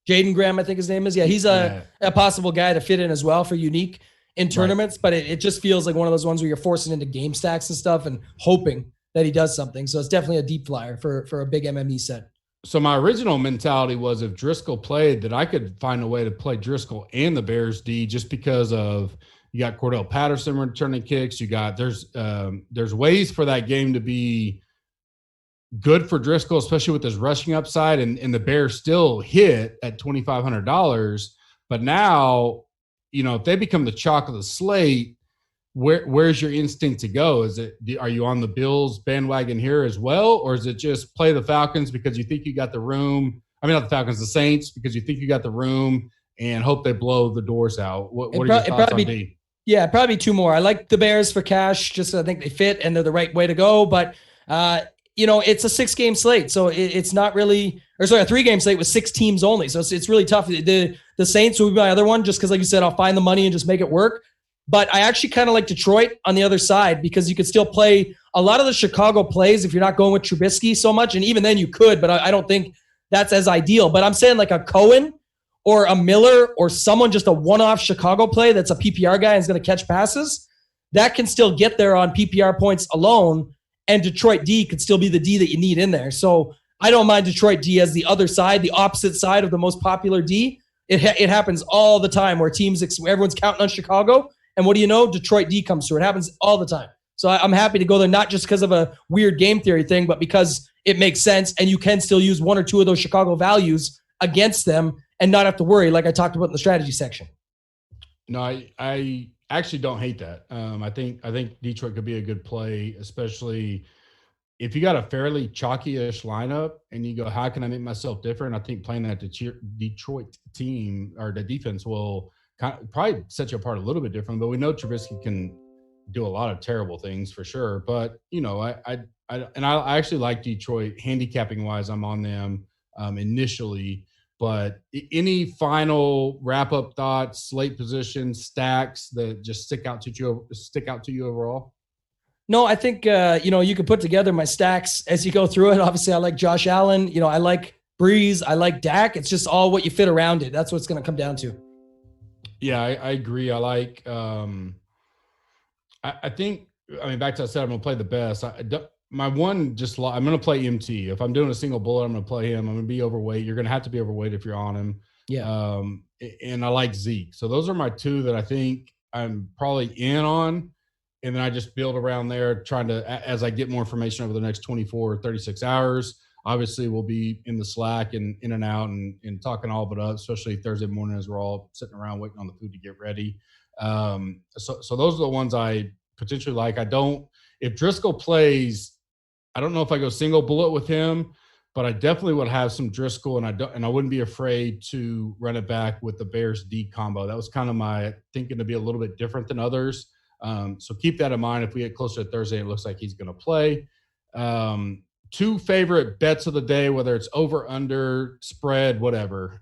E: Jaden Graham, I think his name is. Yeah, he's a possible guy to fit in as well for unique in tournaments, but it just feels like one of those ones where you're forcing into game stacks and stuff and hoping that he does something. So it's definitely a deep flyer for a big MME set.
D: So my original mentality was if Driscoll played, that I could find a way to play Driscoll and the Bears D just because of you got Cordell Patterson returning kicks. You got there's ways for that game to be good for Driscoll, especially with his rushing upside, and the Bears still hit at $2,500. But now, if they become the chalk of the slate, where's your instinct to go? Are you on the Bills bandwagon here as well, or is it just play the Falcons because you think you got the room? I mean, not the Falcons, the Saints, because you think you got the room and hope they blow the doors out. What are your thoughts on D?
E: Yeah, probably 2 more. I like the Bears for cash, just so I think they fit and they're the right way to go. But it's a 6-game slate, so it's not really, or sorry, a 3-game slate with 6 teams only. So it's really tough. The Saints will be my other one, just because, like you said, I'll find the money and just make it work. But I actually kind of like Detroit on the other side because you could still play a lot of the Chicago plays if you're not going with Trubisky so much. And even then you could, but I don't think that's as ideal. But I'm saying like a Cohen or a Miller or someone, just a one-off Chicago play that's a PPR guy and is going to catch passes. that can still get there on PPR points alone, and Detroit D could still be the D that you need in there. So I don't mind Detroit D as the other side, the opposite side of the most popular D. It happens all the time where everyone's counting on Chicago, and what do you know? Detroit D comes through. It happens all the time. So I'm happy to go there, not just because of a weird game theory thing, but because it makes sense, and you can still use one or two of those Chicago values against them and not have to worry, like I talked about in the strategy section.
D: No, I actually don't hate that. I think Detroit could be a good play, especially if you got a fairly chalky-ish lineup and you go, how can I make myself different? I think playing that Detroit team or the defense will probably set you apart a little bit different. But we know Trubisky can do a lot of terrible things for sure. But I actually like Detroit handicapping wise. I'm on them initially. But any final wrap-up thoughts, slate positions, stacks that just stick out to you overall?
E: No, I think you can put together my stacks as you go through it. Obviously, I like Josh Allen. I like Breeze. I like Dak. It's just all what you fit around it. That's what it's going to come down to.
D: Yeah, I agree. I like. I think. I mean, back to I said, I'm going to play the best. My one I'm going to play MT. If I'm doing a single bullet, I'm going to play him. I'm going to be overweight. You're going to have to be overweight if you're on him.
E: Yeah.
D: And I like Zeke. So those are my two that I think I'm probably in on. And then I just build around there, trying to, as I get more information over the next 24 or 36 hours, obviously we'll be in the Slack and in and out and talking all of it up, especially Thursday morning as we're all sitting around waiting on the food to get ready. So those are the ones I potentially like. If Driscoll plays, I don't know if I go single bullet with him, but I definitely would have some Driscoll, and I wouldn't be afraid to run it back with the Bears D combo. That was kind of my thinking to be a little bit different than others. So keep that in mind. If we get closer to Thursday, it looks like he's going to play. Two favorite bets of the day, whether it's over, under, spread, whatever.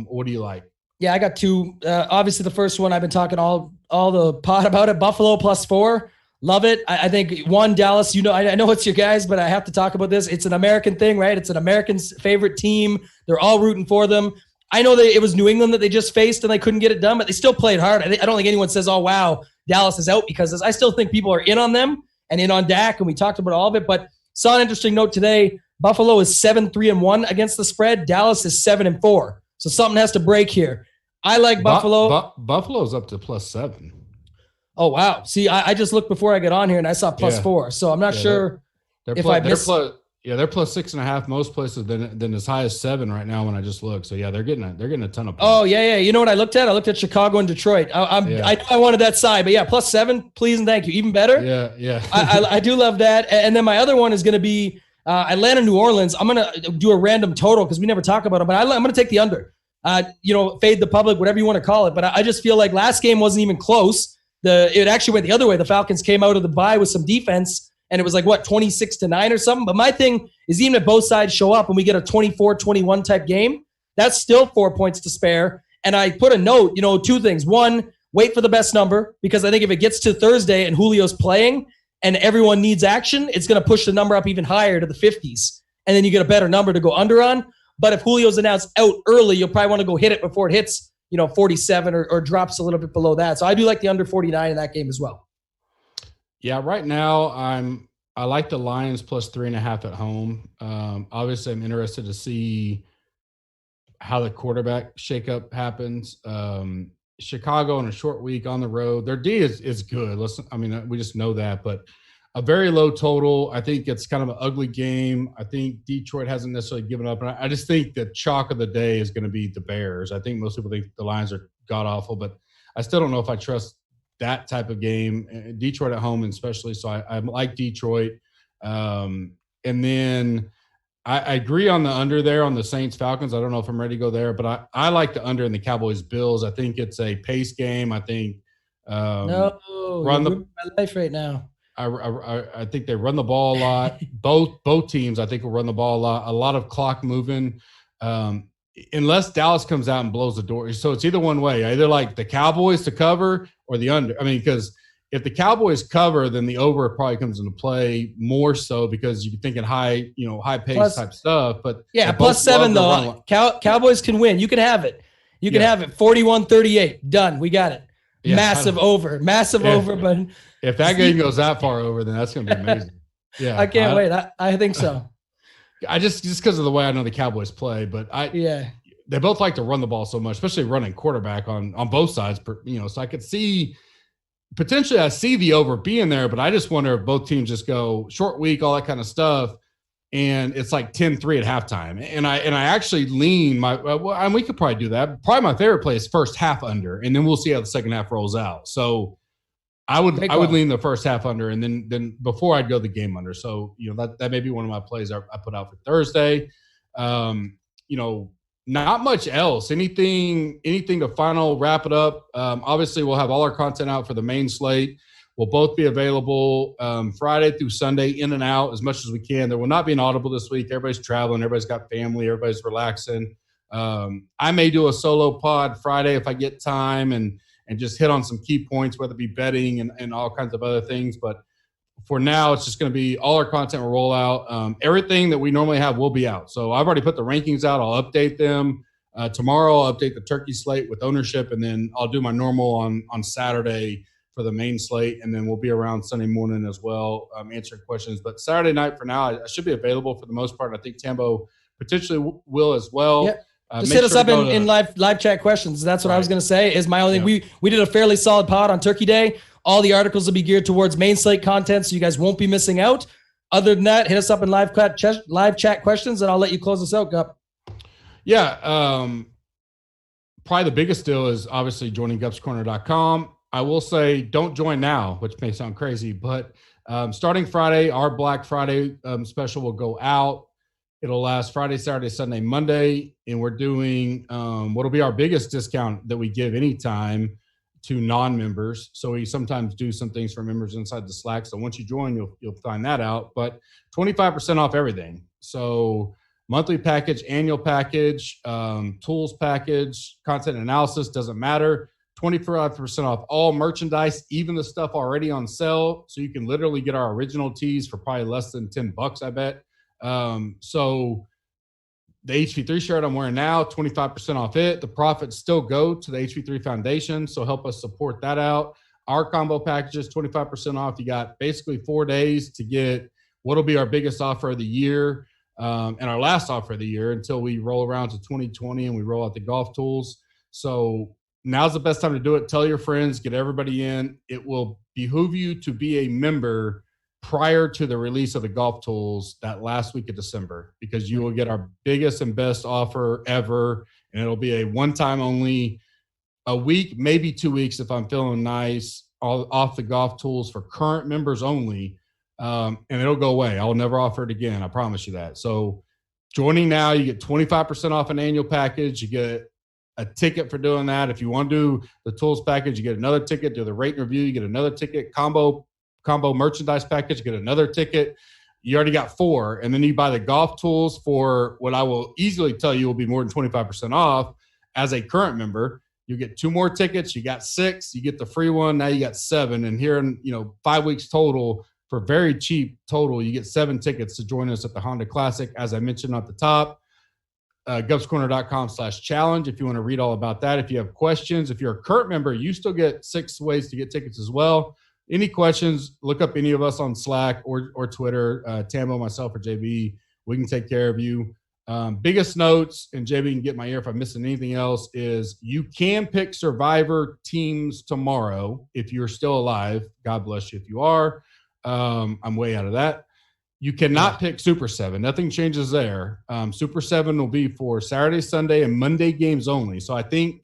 D: What do you like?
E: Yeah, I got two. Obviously, the first one I've been talking all the pod about it. Buffalo +4. Love it. I think Dallas, I know it's your guys, but I have to talk about this. It's an American thing, right? It's an American's favorite team. They're all rooting for them. I know that it was New England that they just faced and they couldn't get it done, but they still played hard. I don't think anyone says, oh, wow, Dallas is out, because I still think people are in on them and in on Dak, and we talked about all of it. But saw an interesting note today. Buffalo is 7-3-1 against the spread. Dallas is 7-4. So something has to break here. I like Buffalo.
D: Buffalo's up to +7.
E: Oh, wow. See, I just looked before I got on here and I saw +4. So I'm not sure if I missed.
D: They're +6.5 most places than as high as 7 right now when I just looked. So yeah, they're getting a ton of points.
E: Oh yeah. You know what I looked at? I looked at Chicago and Detroit. I wanted that side, but yeah, +7, please and thank you. Even better.
D: Yeah.
E: I do love that. And then my other one is going to be Atlanta, New Orleans. I'm going to do a random total because we never talk about it, but I'm going to take the under. Fade the public, whatever you want to call it. But I just feel like last game wasn't even close. It actually went the other way. The Falcons came out of the bye with some defense, and it was like, 26-9 or something. But my thing is, even if both sides show up and we get a 24-21 type game, that's still 4 points to spare. And I put a note, two things. One, wait for the best number, because I think if it gets to Thursday and Julio's playing and everyone needs action, it's going to push the number up even higher to the 50s. And then you get a better number to go under on. But if Julio's announced out early, you'll probably want to go hit it before it hits 47 or drops a little bit below that. So I do like the under 49 in that game as well.
D: Yeah, right now I like the Lions +3.5 at home. Obviously, I'm interested to see how the quarterback shakeup happens. Chicago on a short week on the road, their D is good. We just know that, but a very low total. I think it's kind of an ugly game. I think Detroit hasn't necessarily given up. And I just think the chalk of the day is going to be the Bears. I think most people think the Lions are god-awful, but I still don't know if I trust that type of game. Detroit at home especially. So I like Detroit. And then I agree on the under there on the Saints-Falcons. I don't know if I'm ready to go there, but I like the under in the Cowboys-Bills. I think it's a pace game. I think
E: you're ruining my life right now.
D: I think they run the ball a lot. Both teams, I think, will run the ball a lot. A lot of clock moving, unless Dallas comes out and blows the door. So it's either one way. Either like the Cowboys to cover or the under. I mean, because if the Cowboys cover, then the over probably comes into play more so because you're thinking high pace type stuff. But
E: yeah, +7 though. Cowboys can win. You can have it. You can have it. 41-38. Done. We got it.
D: Yeah,
E: massive over, but
D: if that game goes that far over, then that's going to be amazing. Yeah,
E: I can't wait. I think so.
D: I just because of the way I know the Cowboys play, but they both like to run the ball so much, especially running quarterback on both sides. So I could see potentially I see the over being there, but I just wonder if both teams just go short week, all that kind of stuff, and it's like 10-3 at halftime. And I actually lean and we could probably do that. Probably my favorite play is first half under, and then we'll see how the second half rolls out. So I would lean the first half under, and then before I'd go the game under. So that may be one of my plays I put out for Thursday. Not much else. Anything to final wrap it up. Obviously, we'll have all our content out for the main slate. We'll both be available Friday through Sunday, in and out as much as we can. There will not be an audible this week. Everybody's traveling. Everybody's got family. Everybody's relaxing. I may do a solo pod Friday if I get time and just hit on some key points, whether it be betting and all kinds of other things. But for now, it's just going to be all our content will roll out. Everything that we normally have will be out. So I've already put the rankings out. I'll update them. Tomorrow, I'll update the turkey slate with ownership, and then I'll do my normal on Saturday for the main slate, and then we'll be around Sunday morning as well, answering questions. But Saturday night, for now, I should be available for the most part. I think Tambo potentially will as well.
E: Yep. Just hit us up in live chat questions. That's what I was going to say. Is my only we did a fairly solid pod on Turkey Day. All the articles will be geared towards main slate content, so you guys won't be missing out. Other than that, hit us up in live chat questions, and I'll let you close us out, Gup.
D: Yeah, probably the biggest deal is obviously joining gupscorner.com. I will say don't join now, which may sound crazy, but starting Friday, our Black Friday special will go out. It'll last Friday, Saturday, Sunday, Monday, and we're doing what'll be our biggest discount that we give anytime to non-members. So we sometimes do some things for members inside the Slack. So once you join, you'll find that out. But 25% off everything. So monthly package, annual package, tools package, content analysis, doesn't matter. 25% off all merchandise, even the stuff already on sale. So you can literally get our original tees for probably less than $10, I bet. So the HV3 shirt I'm wearing now, 25% off it. The profits still go to the HV3 Foundation, so help us support that out. Our combo packages, 25% off. You got basically 4 days to get what'll be our biggest offer of the year and our last offer of the year until we roll around to 2020 and we roll out the golf tools. So now's the best time to do it. Tell your friends, get everybody in. It will behoove you to be a member prior to the release of the golf tools that last week of December, because you will get our biggest and best offer ever. And it'll be a one-time only, a week, maybe 2 weeks if I'm feeling nice, off the golf tools for current members only. And it'll go away. I'll never offer it again. I promise you that. So joining now, you get 25% off an annual package. You get a ticket for doing that. If you want to do the tools package, you get another ticket. Do the rate and review, you get another ticket. Combo merchandise package, you get another ticket. You already got 4. And then you buy the golf tools for what I will easily tell you will be more than 25% off as a current member. You get 2 more tickets. You got 6. You get the free one. Now you got 7. And here in 5 weeks total, for very cheap total, you get 7 tickets to join us at the Honda Classic. As I mentioned at the top, gupscorner.com/challenge if you want to read all about that. If you have questions, if you're a current member, you still get 6 ways to get tickets as well. Any questions, look up any of us on Slack or Twitter, Tambo, myself, or JB. We can take care of you. Biggest notes, and JB can get my ear if I'm missing anything else, is you can pick Survivor teams tomorrow if you're still alive. God bless you if you are. I'm way out of that. You cannot pick Super 7. Nothing changes there. Super 7 will be for Saturday, Sunday, and Monday games only. So I think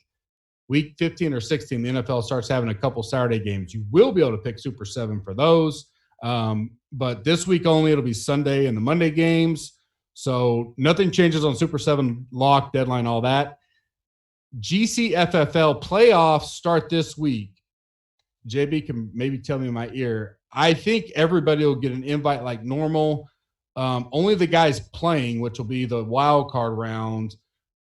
D: week 15 or 16, the NFL starts having a couple Saturday games. You will be able to pick Super 7 for those. But this week only, it'll be Sunday and the Monday games. So nothing changes on Super 7 lock, deadline, all that. GCFFL playoffs start this week. JB can maybe tell me in my ear. I think everybody will get an invite like normal. Only the guys playing, which will be the wild card round,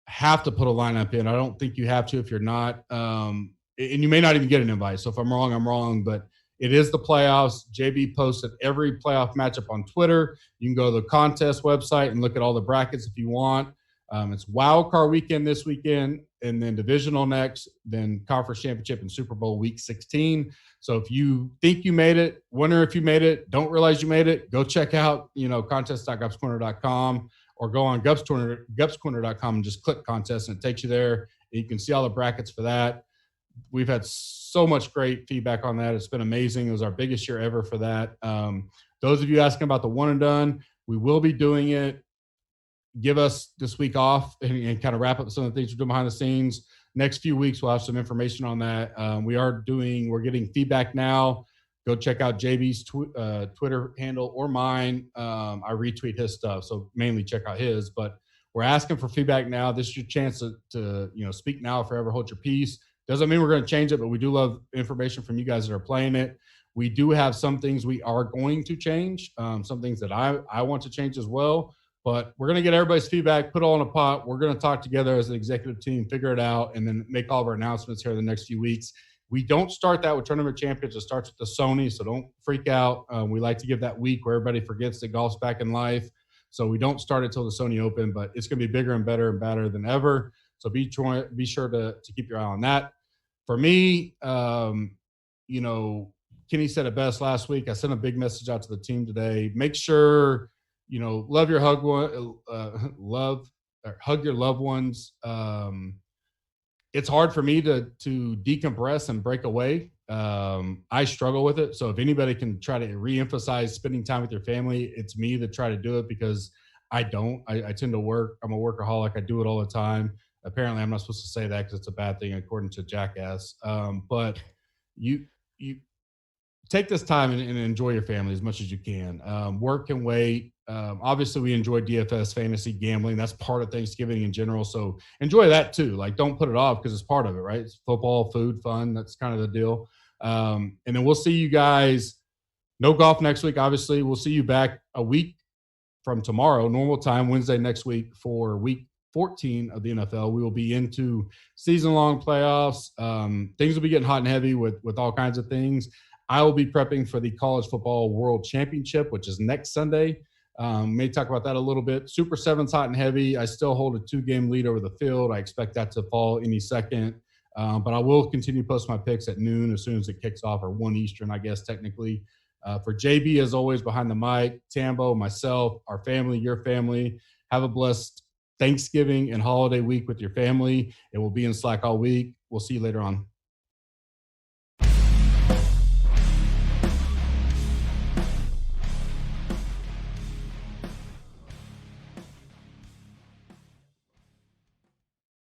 D: have to put a lineup in. I don't think you have to if you're not. And you may not even get an invite. So if I'm wrong, I'm wrong. But it is the playoffs. JB posted every playoff matchup on Twitter. You can go to the contest website and look at all the brackets if you want. It's wild card weekend this weekend, and then divisional next, then conference championship and Super Bowl week 16. So if you think you made it, wonder if you made it, don't realize you made it, go check out, contest.gupscorner.com or go on gupscorner.com and just click contest, and it takes you there. And you can see all the brackets for that. We've had so much great feedback on that. It's been amazing. It was our biggest year ever for that. Those of you asking about the one and done, we will be doing it. Give us this week off and kind of wrap up some of the things we're doing behind the scenes. Next few weeks, we'll have some information on that. We're getting feedback now. Go check out JB's Twitter handle or mine. I retweet his stuff, so mainly check out his. But we're asking for feedback now. This is your chance to speak now or forever hold your peace. Doesn't mean we're going to change it, but we do love information from you guys that are playing it. We do have some things we are going to change, some things that I want to change as well. But we're going to get everybody's feedback, put it all in a pot. We're going to talk together as an executive team, figure it out, and then make all of our announcements here in the next few weeks. We don't start that with Tournament Champions. It starts with the Sony, so don't freak out. We like to give that week where everybody forgets that golf's back in life. So we don't start it till the Sony Open, but it's going to be bigger and better than ever. So be sure to keep your eye on that. For me, Kenny said it best last week. I sent a big message out to the team today. Make sure – hug your loved ones. It's hard for me to decompress and break away. I struggle with it. So if anybody can try to reemphasize spending time with your family, it's me that try to do it, because I don't. I tend to work. I'm a workaholic. I do it all the time. Apparently, I'm not supposed to say that because it's a bad thing according to Jackass. But you take this time and enjoy your family as much as you can. Work can wait. Obviously, we enjoy DFS fantasy gambling. That's part of Thanksgiving in general. So enjoy that too. Like, don't put it off because it's part of it, right? It's football, food, fun. That's kind of the deal. And then we'll see you guys. No golf next week, obviously. We'll see you back a week from tomorrow, normal time, Wednesday next week for week 14 of the NFL. We will be into season-long playoffs. Things will be getting hot and heavy with all kinds of things. I will be prepping for the College Football World Championship, which is next Sunday. May talk about that a little bit. Super 7's hot and heavy. I still hold a 2-game lead over the field. I expect that to fall any second. But I will continue to post my picks at noon as soon as it kicks off, or 1 Eastern, I guess, technically. For JB, as always, behind the mic, Tambo, myself, our family, your family, have a blessed Thanksgiving and holiday week with your family. It will be in Slack all week. We'll see you later on.